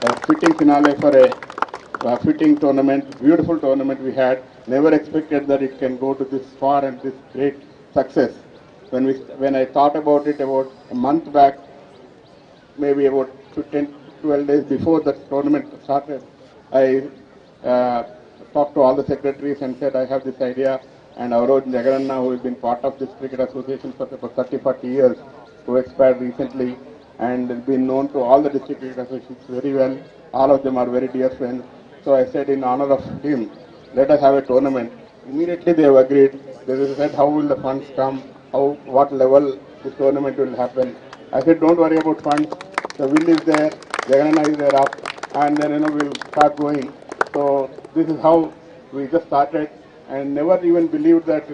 a fitting finale for a fitting tournament, beautiful tournament we had. Never expected that it can go to this far and this great success. When I thought about it about a month back, maybe about 10 to 12 days before the tournament started, I talked to all the secretaries and said, I have this idea. And our own Jagan, who has been part of this cricket association for about 30, 40 years, who expired recently, and has been known to all the district cricket associations very well. All of them are very dear friends. So I said, in honor of him, let us have a tournament. Immediately they have agreed. They said, how will the funds come? What level this tournament will happen? I said, don't worry about funds. The will is there, Jagan is there up, and then we'll start going. So this is how we just started, and never even believed that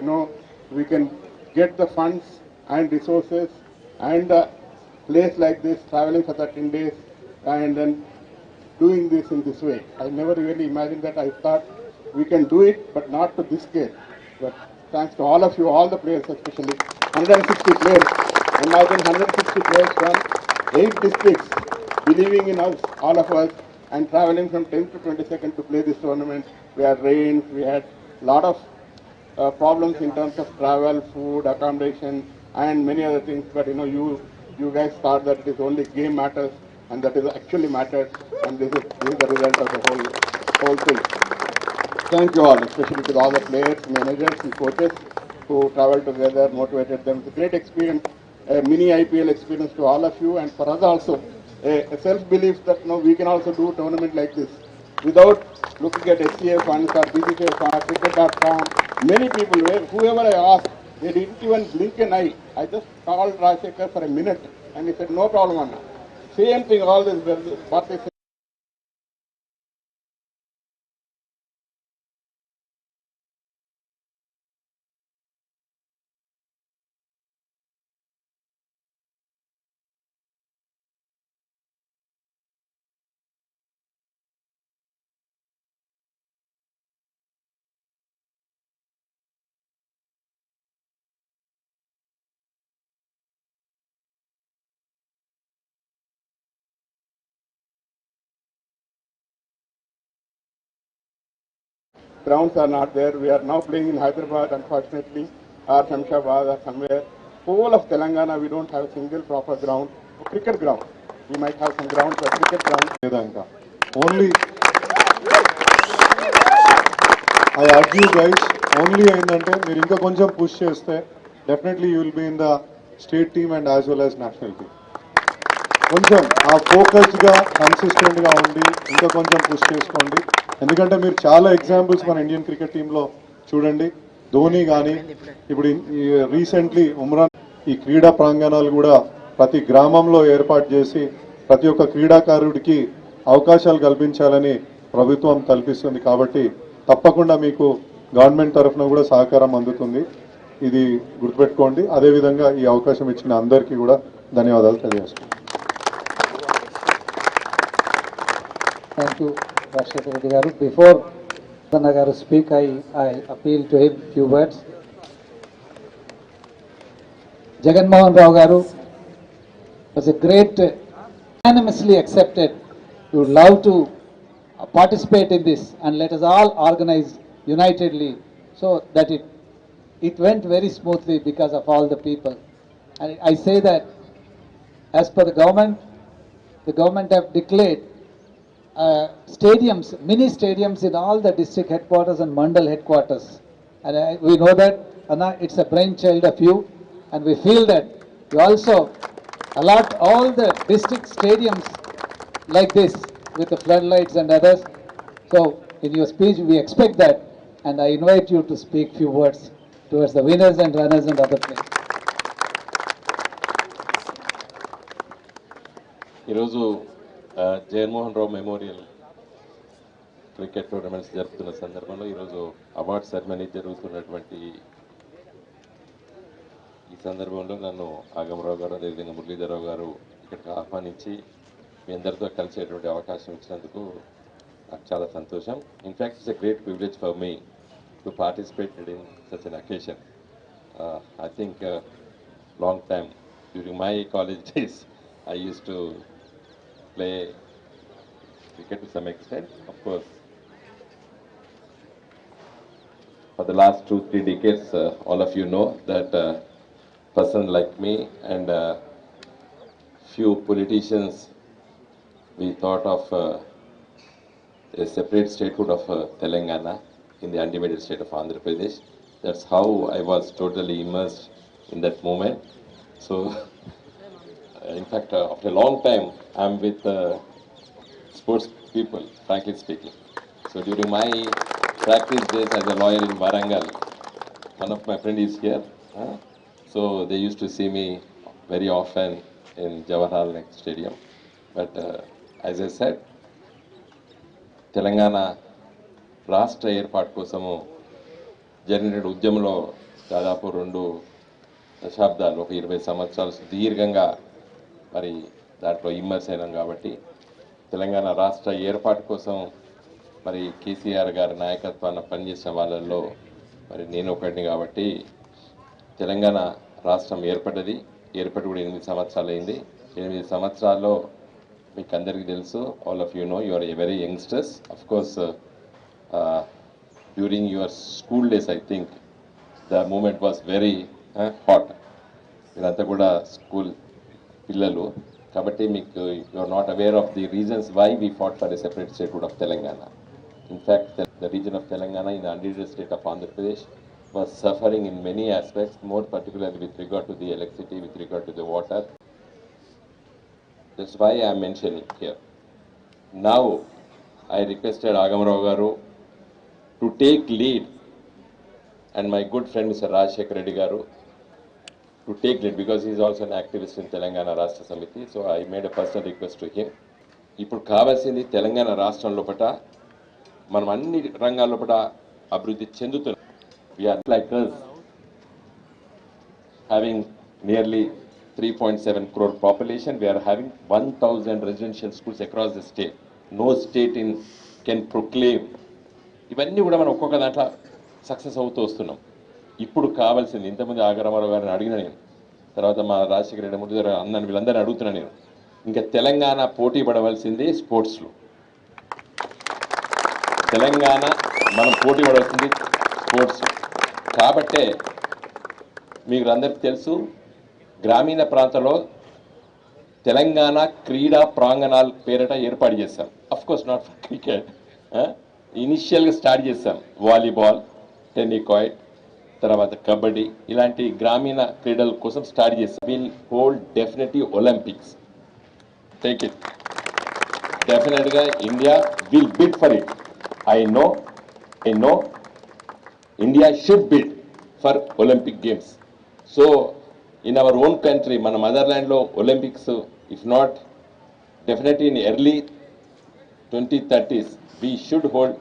we can get the funds and resources and a place like this, traveling for 13 days, and then doing this in this way. I never really imagined that. I thought we can do it, but not to this scale. But thanks to all of you, all the players, especially 160 players. Imagine 160 players from 8 districts believing in us, all of us, and traveling from 10th to 22nd to play this tournament. We had rains, we had a lot of problems in terms of travel, food, accommodation, and many other things. But you guys thought that it is only game matters, and that is actually matters, and this is the result of the whole thing. Thank you all, especially to all the players, managers, and coaches who traveled together, motivated them. It's a great experience, a mini IPL experience to all of you, and for us also, a self-belief that we can also do a tournament like this without looking at SCA funds or BCCA funds, cricket.com. Many people, whoever I asked, they didn't even blink an eye. I just called Rajshekhar for a minute, and he said, no problem, Anna. Same thing, all this, what they said. Grounds are not there. We are now playing in Hyderabad, unfortunately, or Shamshabad or somewhere. Whole of Telangana, we don't have a single proper ground, a cricket ground. We might have some grounds, but cricket ground. Only, I urge you guys, only ఏంటంటే మీరు ఇంకా కొంచెం push చేస్తే definitely you will be in the state team and as well as national team. కొంచెం ఆ ఫోకస్డ్గా కన్సిస్టెంట్గా ఉండి ఇంకా కొంచెం పుష్ చేసుకోండి. ఎందుకంటే మీరు చాలా ఎగ్జాంపుల్స్ మన ఇండియన్ క్రికెట్ టీంలో చూడండి. ధోని కానీ ఇప్పుడు రీసెంట్లీ ఉమ్రాన్, ఈ క్రీడా ప్రాంగణాలు కూడా ప్రతి గ్రామంలో ఏర్పాటు చేసి ప్రతి ఒక్క క్రీడాకారుడికి అవకాశాలు కల్పించాలని ప్రభుత్వం కల్పిస్తుంది. కాబట్టి తప్పకుండా మీకు గవర్నమెంట్ తరఫున కూడా సహకారం అందుతుంది. ఇది గుర్తుపెట్టుకోండి. అదేవిధంగా ఈ అవకాశం ఇచ్చిన అందరికీ కూడా ధన్యవాదాలు తెలియజేస్తున్నాను. Thank you, Rajshekhar Reddy garu. Before Anna garu speak, I appeal to him few words. Jagan Mohan Rao garu was a great, unanimously accepted. We would love to participate in this, and let us all organize unitedly so that it went very smoothly because of all the people. And I say that as per the government have declared stadiums, mini stadiums in all the district headquarters and mandal headquarters. And we know that, Anna, it's a brainchild of you, and we feel that you also allot all the district stadiums like this with the floodlights and others. So in your speech we expect that, and I invite you to speak few words towards the winners and runners and other players. ఈరోజు Jaganmohan Rao memorial cricket tournaments జరుపుతున్న సందర్భంలో ఈరోజు award ceremony జరుగుతున్నటువంటి ఈ సందర్భంలో నన్ను ఆగమరావు గారు, అదేవిధంగా మురళీధరరావు గారు ఇక్కడికి ఆహ్వానించి మీ అందరితో కలిసేటువంటి అవకాశం ఇచ్చినందుకు నాకు చాలా సంతోషం. In fact it's a great privilege for me to participated in such an occasion. I think long time during my college days I used to play cricket to some extent. Of course, for the last 2-3 decades, all of you know that person like me and few politicians, we thought of a separate statehood of Telangana in the undivided state of Andhra Pradesh. That's how I was totally immersed in that moment. So, in fact, after a long time, I'm with sports people, frankly speaking. So during my practice days as a lawyer in Warangal, one of my friends is here. So they used to see me very often in Jawaharlal Stadium. But as I said, Telangana రాష్ట్ర ఏర్పాటు కోసము జరిగిన ఉద్యమంలో దాదాపు 2 దశాబ్దాలు, ఒక 20 సంవత్సరాలు సుదీర్ఘంగా మరి దాంట్లో ఇమ్మర్స్ అయినాం కాబట్టి తెలంగాణ రాష్ట్ర ఏర్పాటు కోసం మరి కేసీఆర్ గారి నాయకత్వాన పనిచేసిన వాళ్ళల్లో మరి నేను ఒకటిని కాబట్టి తెలంగాణ రాష్ట్రం ఏర్పడ్డది. ఏర్పడి కూడా 8 సంవత్సరాలు అయింది. 8 సంవత్సరాల్లో మీకు అందరికీ తెలుసు, all of you know, you are a very youngsters. Of course during your school days I think the moment was very hot. మీరంతా కూడా స్కూల్ పిల్లలు కాబట్టి మీకు you are not aware of the reasons why we fought for a separate statehood of Telangana. In fact the reason of Telangana in the undivided state of Andhra Pradesh was suffering in many aspects, more particularly with regard to the electricity, with regard to the water. That's why I am mentioning here. Now, I requested Agamrao Garu to take lead and my good friend Mr. Rajshekar Reddy Garu to take lead because he is also an activist in Telangana Rashtra Samiti. So I made a personal request to him. ఇప్పుడు కావాల్సింది తెలంగాణ రాష్ట్రం లోపట మనం అన్ని రంగాల లోపట అభివృద్ధి చెందుతున్నాం. We are like us, having nearly 3.7 crore population. We are having 1,000 residential schools across the state. No state can proclaim. ఇవన్నీ కూడా మనం ఒక్కొక్క దాంట్లో సక్సెస్ అవుతూ వస్తున్నాం. ఇప్పుడు కావాల్సింది ఇంతకుముందు ఆగరామారావు గారిని అడిగిన నేను, తర్వాత మా రాజశేఖర రెడ్డి మురళీధర అన్నని వీళ్ళందరినీ అడుగుతున్నా నేను. ఇంకా తెలంగాణ పోటీ పడవలసింది స్పోర్ట్స్లో. తెలంగాణ మనం పోటీ పడవలసింది స్పోర్ట్స్. కాబట్టే మీకు అందరికీ తెలుసు, గ్రామీణ ప్రాంతంలో తెలంగాణ క్రీడా ప్రాంగణాల పేరిట ఏర్పాటు చేశాం. Of course not for cricket, ఇనిషియల్గా స్టార్ట్ చేశాం. వాలీబాల్, టెన్నికాయిడ్, తర్వాత కబడ్డీ, ఇలాంటి గ్రామీణ క్రీడల కోసం స్టార్ట్ చేశాం. Will hold definitely Olympics. Take it. డెఫినెట్గా India will bid for it. I know India should bid for Olympic Games. So, in our own country, మన మదర్లాండ్ లో Olympics, if not definitely in early 2030s, we should hold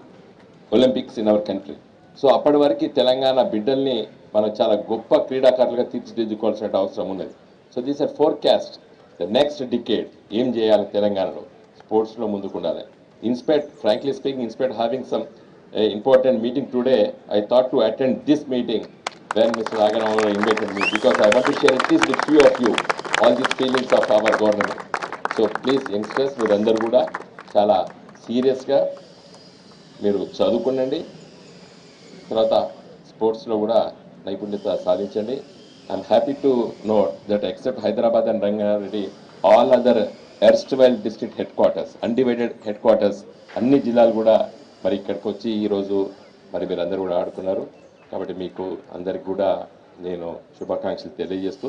Olympics in our country. So అప్పటి వరకు తెలంగాణ బిడ్డల్ని మనం చాలా గొప్ప క్రీడాకారులుగా తీర్చిదిద్దుకోవాల్సిన అవసరం ఉన్నది. So this are forecast the next decade. ఏం చేయాలి తెలంగాణలో? స్పోర్ట్స్లో ముందుకు ఉండాలి. Inspired, frankly speaking, inspired having some important meeting today, I thought to attend this meeting when Mr. Jagan invited me, because I want to share at least with few of you all these feelings of our government. So please youngsters, మీరందరూ కూడా చాలా సీరియస్గా మీరు చదువుకునండి, తర్వాత స్పోర్ట్స్లో కూడా నైపుణ్యత సాధించండి. I'm happy to note that except Hyderabad and Rangareddy, all other erstwhile district headquarters, undivided headquarters, అన్ని జిల్లాలు కూడా మరి ఇక్కడికి వచ్చి ఈరోజు మరి మీరందరూ కూడా ఆడుతున్నారు. కాబట్టి మీకు అందరికి కూడా నేను శుభాకాంక్షలు తెలియజేస్తూ,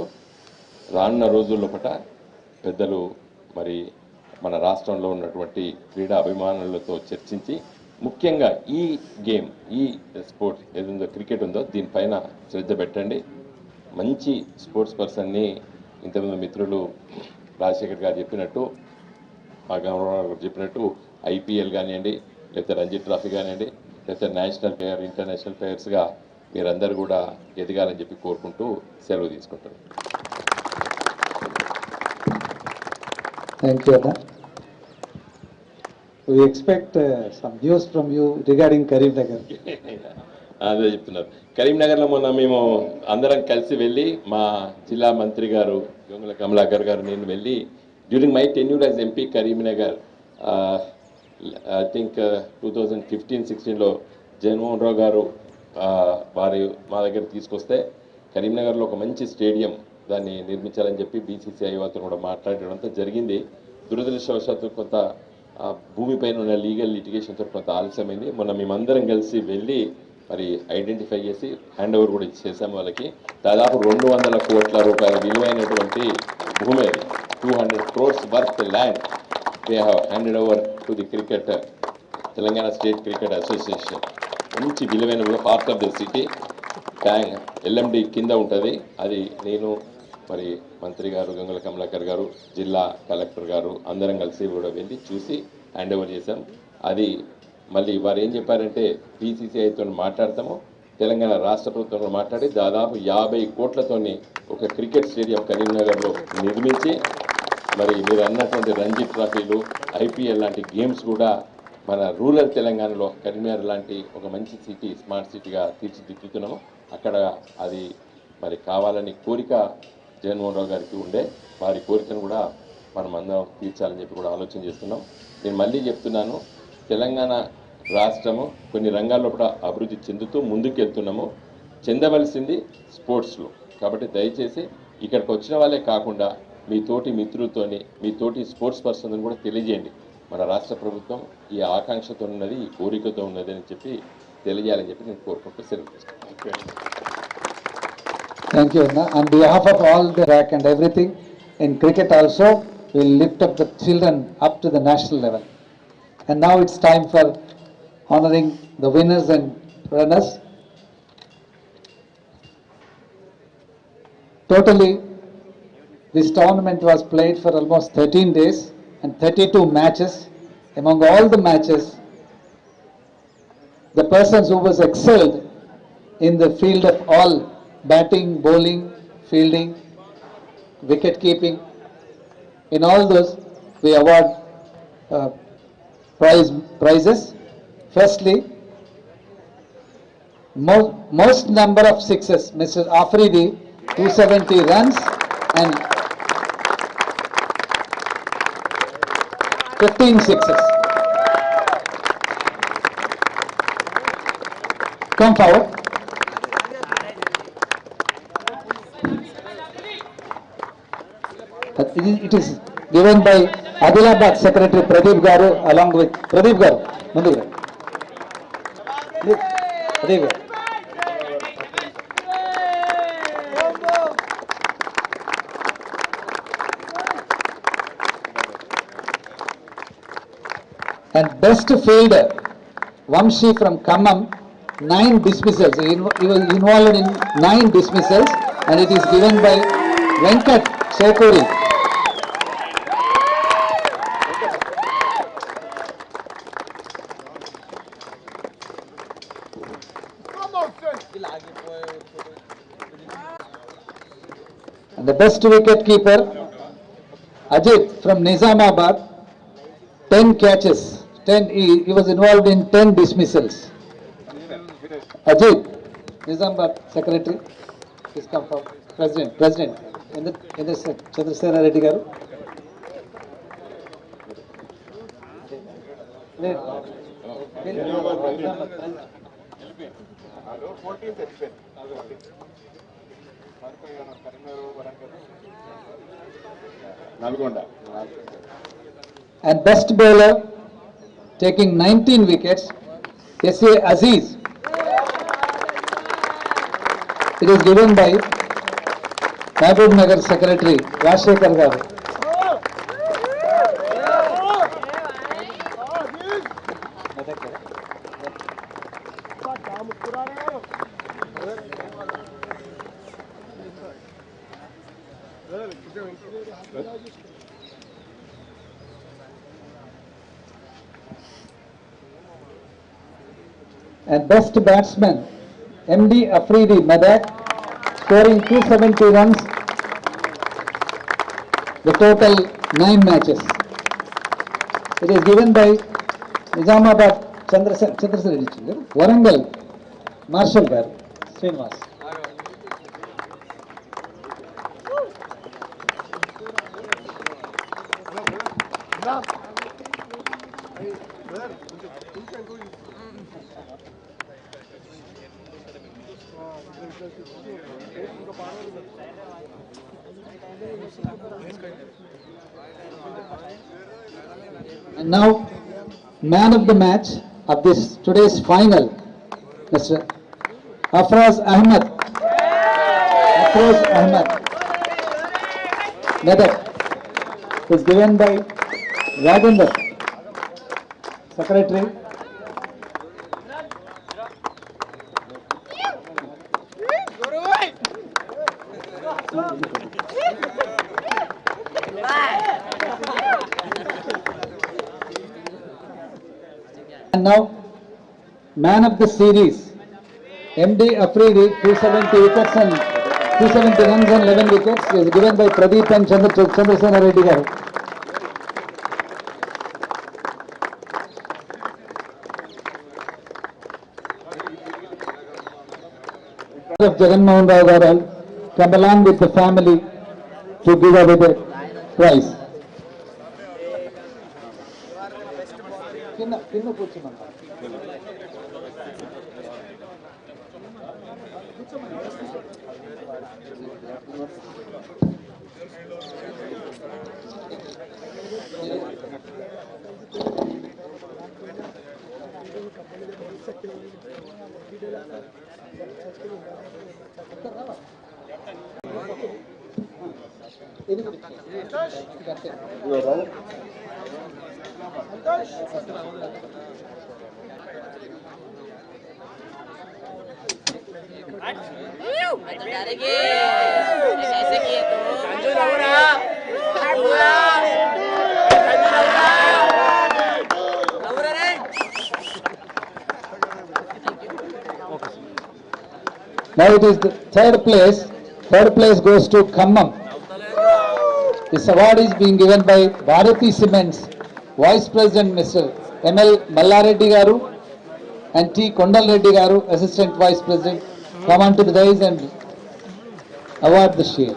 రానున్న రోజుల్లో పెద్దలు మరి మన రాష్ట్రంలో ఉన్నటువంటి క్రీడా అభిమానులతో చర్చించి, ముఖ్యంగా ఈ గేమ్, ఈ స్పోర్ట్స్ ఏదుందో క్రికెట్ ఉందో దీనిపైన శ్రద్ధ పెట్టండి. మంచి స్పోర్ట్స్ పర్సన్ని ఇంతకుముందు మిత్రులు రాజశేఖర్ గారు చెప్పినట్టు, మా గవర్నర్ గారు చెప్పినట్టు, ఐపీఎల్ కానివ్వండి, లేకపోతే రంజీ ట్రోఫీ కానివ్వండి, లేకపోతే నేషనల్ ప్లేయర్, ఇంటర్నేషనల్ ప్లేయర్స్గా మీరందరూ కూడా ఎదగాలని చెప్పి కోరుకుంటూ సెలవు తీసుకుంటారు. Thank you, Anna. We expect some news from you regarding Karimnagar. అదే చెప్తున్నారు. కరీంనగర్లో మొన్న మేము అందరం కలిసి వెళ్ళి, మా జిల్లా మంత్రి గారు గంగుల కమలాకర్ గారు, నేను వెళ్ళి, during my tenure as MP Karimnagar, I think 2015-16లో జగన్మోహన్ రావు గారు వారి మా దగ్గర తీసుకొస్తే కరీంనగర్లో ఒక మంచి స్టేడియం దాన్ని నిర్మించాలని చెప్పి బీసీసీఐ వాళ్ళతో కూడా మాట్లాడడంతో జరిగింది. దురదృష్టవశాత్తు కొంత భూమిపైన ఉన్న లీగల్ లిటిగేషన్తో కొంత ఆలస్యమైంది. మొన్న మేమందరం కలిసి వెళ్ళి మరి ఐడెంటిఫై చేసి హ్యాండ్ ఓవర్ కూడా చేశాము వాళ్ళకి. దాదాపు 200 కోట్ల రూపాయల విలువైనటువంటి భూమి, 200 crores worth land they have handed over to the cricket Telangana state cricket association. మంచి విలువైన part of the city tank LMD కింద ఉంటుంది. అది నేను మరి మంత్రి గారు గంగుల కమలాకర్ గారు, జిల్లా కలెక్టర్ గారు అందరం కలిసి కూడా వెళ్ళి చూసి హ్యాండ్ ఓవర్ చేశాం. అది మళ్ళీ వారు ఏం చెప్పారంటే బీసీసీఐతో మాట్లాడతాము, తెలంగాణ రాష్ట్ర ప్రభుత్వంలో మాట్లాడి దాదాపు 50 కోట్లతోని ఒక క్రికెట్ స్టేడియం కరీంనగర్లో నిర్మించి మరి మీరు అన్నటువంటి రంజీ ట్రోఫీలు, ఐపీఎల్ లాంటి గేమ్స్ కూడా మన రూరల్ తెలంగాణలో కరీంనగర్ లాంటి ఒక మంచి సిటీ, స్మార్ట్ సిటీగా తీర్చిదిద్దుతున్నాము. అక్కడ అది మరి కావాలని కోరిక జగన్మోహన్ రావు గారికి ఉండే, వారి కోరికను కూడా మనం అందరం తీర్చాలని చెప్పి కూడా ఆలోచన చేస్తున్నాం. నేను మళ్ళీ చెప్తున్నాను, తెలంగాణ రాష్ట్రము కొన్ని రంగాల్లో కూడా అభివృద్ధి చెందుతూ ముందుకు వెళ్తున్నాము. చెందవలసింది స్పోర్ట్స్లో. కాబట్టి దయచేసి ఇక్కడికి వచ్చిన వాళ్ళే కాకుండా మీ తోటి మిత్రులతోని, మీ తోటి స్పోర్ట్స్ పర్సన్ కూడా తెలియజేయండి. మన రాష్ట్ర ప్రభుత్వం ఈ ఆకాంక్షతో ఉన్నది, ఈ కోరికతో ఉన్నది అని చెప్పి తెలియజేయాలని చెప్పి నేను కోరుకుంటూ సెలవు. Thank you, Anna. On behalf of all the track and everything, in cricket also, we'll lift up the children up to the national level. And now it's time for honoring the winners and runners. Totally, this tournament was played for almost 13 days and 32 matches. Among all the matches, the persons who was excelled in the field of all batting, bowling, fielding, wicket keeping, in all those we award prizes. Firstly, most number of sixes, Mr. Afridi, 270 runs and 15 sixes. Come forward. It is given by Adilabad Secretary Pradeep Garu along with Pradeep Garu. Mundu Garu. Pradeep Garu. And best fielder, Vamshi from Khammam, 9 dismissals. He was involved in 9 dismissals and it is given by Venkat Sekuri. And the best wicket keeper, Ajit from Nizamabad, 10 catches. He was involved in 10 dismissals. Ajit, Nizamabad Secretary, please come forward. President, Chandrasekhar Reddy Garu. And best bowler, taking 19 wickets, S.A. Aziz. It is given by Mahbub Nagar Secretary, Rajshekhar Garu. And best batsman, MD Afridi Medak, scoring 270 runs, the total 9 matches. It is given by Nizamabad Chandrasekhar, Warangal Marshal Garu, Srinivas. And now, man of the match of this today's final, Mr. Afroz Ahmed. Afroz Ahmed. Medak is given by Jagan, Secretary. And now, man of the series, MD Afridi, 270 wickets and 270 runs and 11 wickets, is given by Pradeep and Chandrasena Reddy garu. Of Jagan Mohan Rao garu come along with the family to give away the prize. ऐसे किए Now it is the third place. Third place goes to Khammam. This award is being given by Bharati Cements Vice President Mr. M.L. Mallareddy garu and T. Kondal Reddy garu, Assistant Vice President, come on to the dais and award the share,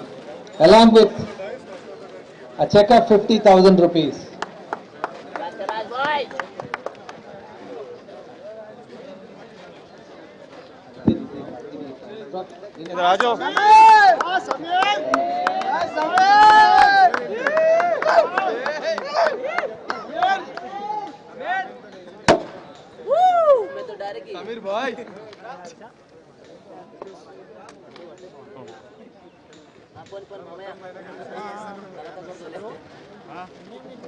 along with a check of 50,000 rupees. Sameer भाई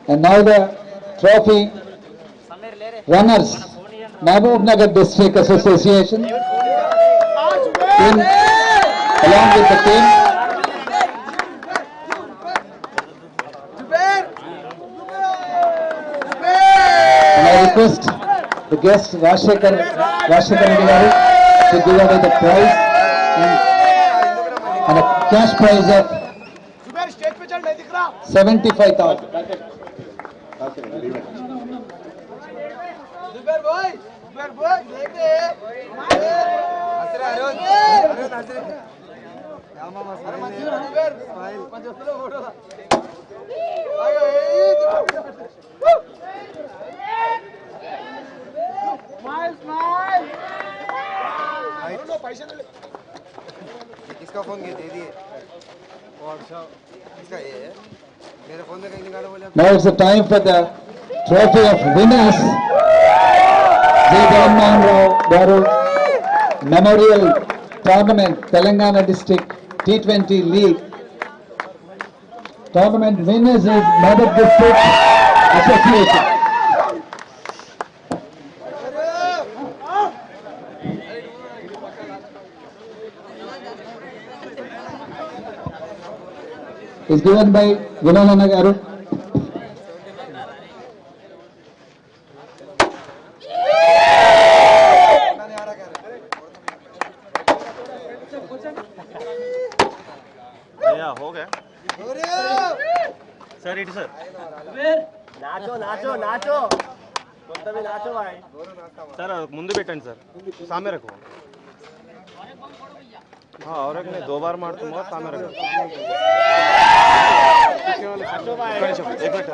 And now the trophy runners, Mahbub Nagar District Association, along with the team. And I request the guest Rashekar Reddy garu to give away the prize and a cash prize of 75,000. किसका phone दे दिए इसका ये है मेरे phone में कहीं निकालो बोले Now it's the time for the trophy of winners. Jagan Mohan Rao garu Memorial Tournament, Telangana District T20 League. Tournament winners is Medak District Association. Is given by Vinodana garu. हो गया sir it sir नाचो नाचो नाचो नाचो भाई sir ముందు పెట్టండి sir सामने रखो हाँ और एक नहीं 2 बार मारते मत सामने रखो एक minute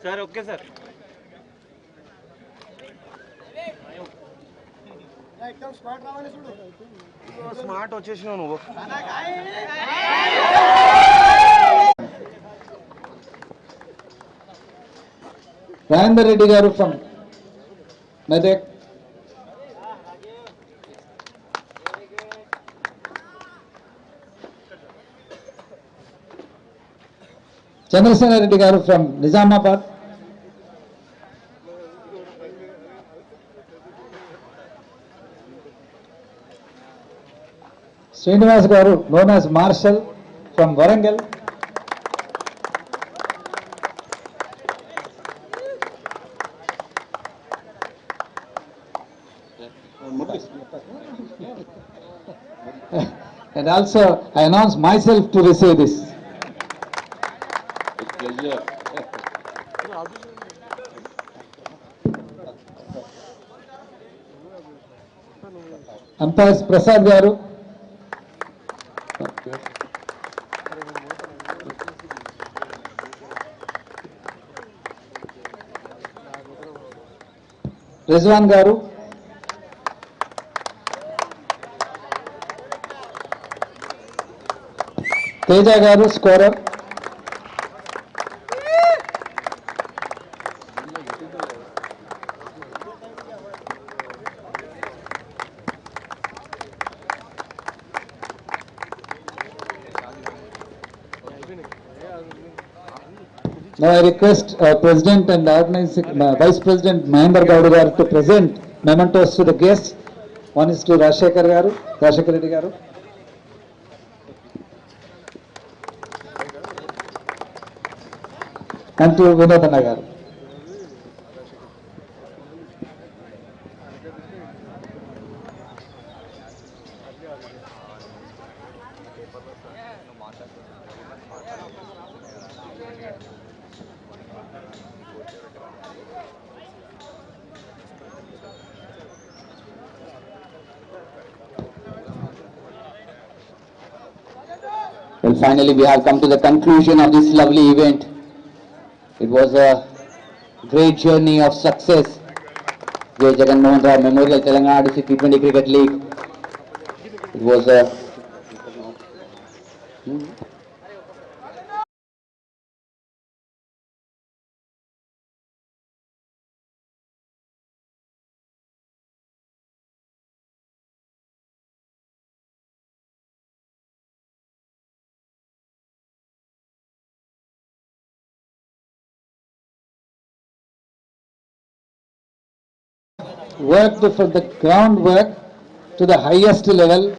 sir okay sir smart వచ్చేసినావు నువ్వు రాజేందర్ రెడ్డి గారు ఫ్రమ్ మెదక్, చంద్రసేన రెడ్డి గారు from Nizamabad, Srinivas garu known as Marshal from Warangal, and also I announce myself to receive this. It's pleasure. Umpires Prasad గారు, రిజ్వాన్ గారు, తేజ గారు scorer, Now I request President and Vice President Mahendra Gowda garu to present mementos to the guests. One is to Rajshekar Reddy garu. And to Vinodana garu. Well, finally we have come to the conclusion of this lovely event. It was a great journey of success. The Jagan Memorial Telangana District T20 Cricket League. It was a Worked from the groundwork to the highest level.